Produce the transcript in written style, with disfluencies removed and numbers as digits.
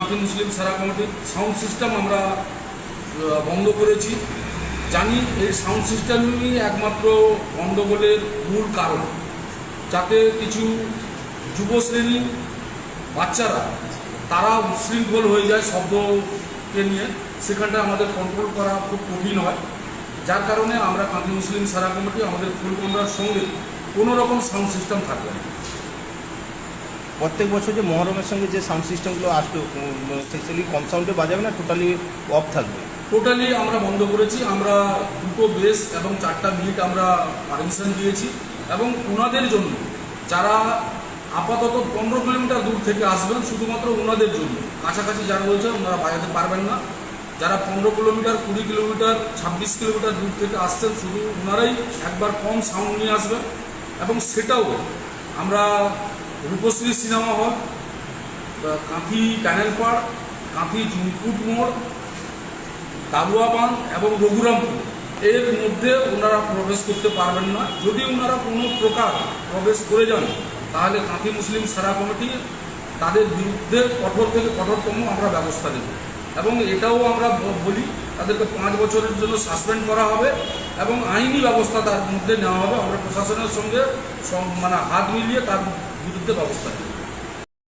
কাঁথি মুসলিম সারা কমিটির sound system আমরা বন্ধ করেছি। জানি এই সাউন্ড সিস্টেমই একমাত্র গণ্ডগোলের মূল কারণ, যাতে কিছু যুবশ্রেণী বাচ্চারা তারা উচ্ছৃঙ্খল হয়ে যায় শব্দকে নিয়ে, সেখানটা আমাদের কন্ট্রোল করা খুব কঠিন হয়। যার কারণে আমরা কাঁথি মুসলিম সারা কমিটি আমাদের ফুলকন্ডার সঙ্গে কোনো রকম সাউন্ড সিস্টেম থাকবে না। প্রত্যেক বছর যে মহরমের সঙ্গে যে সাউন্ড সিস্টেমগুলো আসতো সেগুলি কম সাউন্ডে বাজাবে না, টোটালি অফ থাকবে? টোটালি আমরা বন্ধ করেছি। আমরা 2টো বেস এবং 4টা মিট আমরা পারমিশন দিয়েছি, এবং ওনাদের জন্য যারা আপাতত 15 কিলোমিটার দূর থেকে আসবেন, শুধুমাত্র ওনাদের জন্য। কাছাকাছি যারা রয়েছে ওনারা বাজাতে পারবেন না। যারা 15 কিলোমিটার, 20 কিলোমিটার, 26 কিলোমিটার দূর থেকে আসছেন, শুধু ওনারাই একবার কম সাউন্ড নিয়ে আসবেন। এবং সেটাও আমরা রূপশ্রী সিনেমা হল, কাঁথি ক্যানেল পাড়, কাঁথি জুনকুট মোড়, দাবুয়াবান এবং রঘুরামপুর এর মধ্যে ওনারা প্রবেশ করতে পারবেন না। যদি ওনারা কোনো প্রকার প্রবেশ করে যান, তাহলে কাঁথি মুসলিম সারা কমিটি তাদের বিরুদ্ধে কঠোর থেকে কঠোরতম আমরা ব্যবস্থা নেব। এবং এটাও আমরা বলি, তাদেরকে 5 বছরের জন্য সাসপেন্ড করা হবে এবং আইনি ব্যবস্থা তার মধ্যে নেওয়া হবে। আমরা প্রশাসনের সঙ্গে হাত মিলিয়ে তার বিরুদ্ধে ব্যবস্থা নেব।